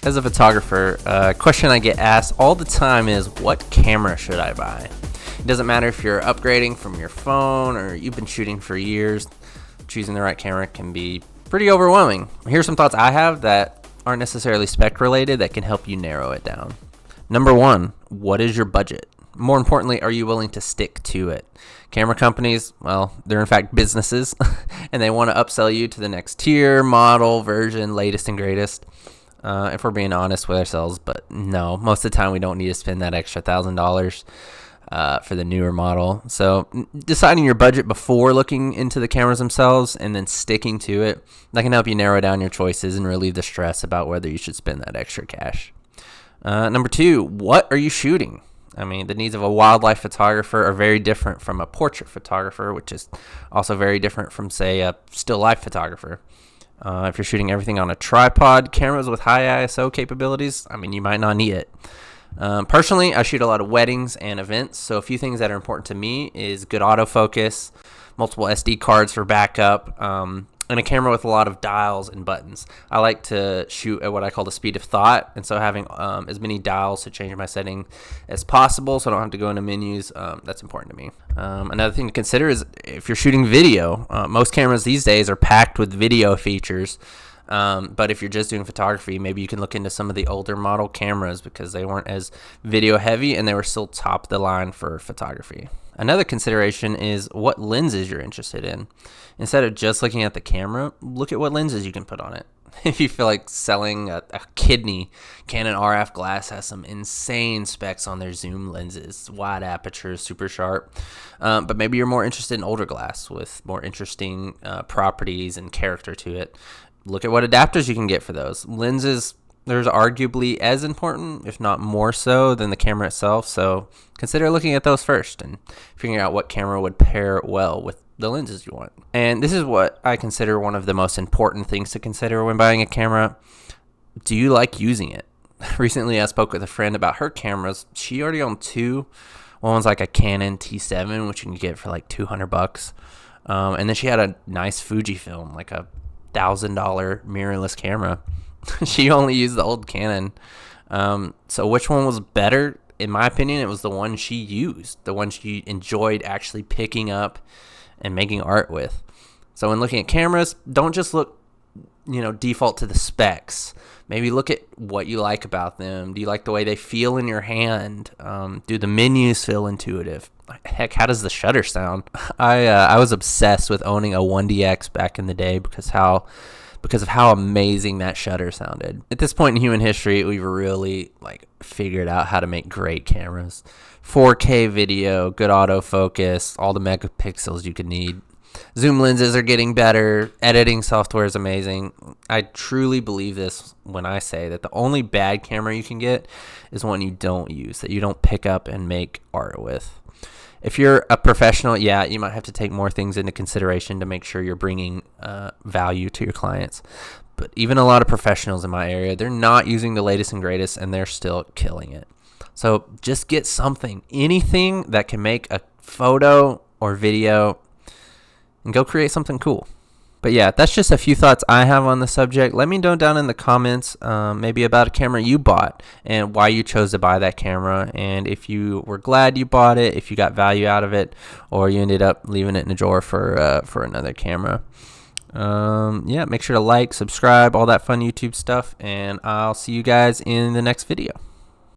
As a photographer, a question I get asked all the time is, what camera should I buy? It doesn't matter if you're upgrading from your phone or you've been shooting for years. Choosing the right camera can be pretty overwhelming. Here's some thoughts I have that aren't necessarily spec related that can help you narrow it down. Number one, what is your budget? More importantly, are you willing to stick to it? Camera companies, well, they're in fact businesses, and they want to upsell you to the next tier, model, version, latest and greatest. If we're being honest with ourselves, but no, most of the time we don't need to spend that extra $1,000 for the newer model. So deciding your budget before looking into the cameras themselves and then sticking to it, that can help you narrow down your choices and relieve the stress about whether you should spend that extra cash. Number two, what are you shooting? I mean, the needs of a wildlife photographer are very different from a portrait photographer, which is also very different from, say, a still life photographer. If you're shooting everything on a tripod, cameras with high ISO capabilities, I mean, you might not need it. Personally, I shoot a lot of weddings and events, so a few things that are important to me is good autofocus, multiple SD cards for backup, and a camera with a lot of dials and buttons. I like to shoot at what I call the speed of thought, and so having as many dials to change my setting as possible so I don't have to go into menus, that's important to me. Another thing to consider is if you're shooting video. Most cameras these days are packed with video features, but if you're just doing photography, maybe you can look into some of the older model cameras because they weren't as video heavy and they were still top of the line for photography. Another consideration is what lenses you're interested in. Instead of just looking at the camera, look at what lenses you can put on it. If you feel like selling a kidney, Canon RF glass has some insane specs on their zoom lenses, wide aperture, super sharp. But maybe you're more interested in older glass with more interesting properties and character to it. Look at what adapters you can get for those. Lenses, there's arguably as important, if not more so, than the camera itself. So consider looking at those first and figuring out what camera would pair well with the lenses you want. And this is what I consider one of the most important things to consider when buying a camera. Do you like using it? Recently, I spoke with a friend about her cameras. She already owned two. One was like a Canon T7, which you can get for like $200. And then she had a nice Fujifilm, like a $1,000 mirrorless camera. She only used the old Canon. So which one was better? In my opinion, it was the one she used, the one she enjoyed actually picking up and making art with. So when looking at cameras, don't just look, default to the specs. Maybe look at what you like about them. Do you like the way they feel in your hand? Do the menus feel intuitive? Heck, how does the shutter sound? I was obsessed with owning a 1DX back in the day because of how amazing that shutter sounded. At this point in human history, we've really figured out how to make great cameras. 4K video, good autofocus, all the megapixels you could need. Zoom lenses are getting better. Editing software is amazing. I truly believe this when I say that the only bad camera you can get is one you don't use, that you don't pick up and make art with. If you're a professional, yeah, you might have to take more things into consideration to make sure you're bringing value to your clients. But even a lot of professionals in my area, they're not using the latest and greatest, and they're still killing it. So just get something, anything that can make a photo or video, and go create something cool. But yeah, that's just a few thoughts I have on the subject. Let me know down in the comments maybe about a camera you bought and why you chose to buy that camera, and if you were glad you bought it, if you got value out of it, or you ended up leaving it in a drawer for another camera. Yeah, make sure to like, subscribe, all that fun YouTube stuff, and I'll see you guys in the next video.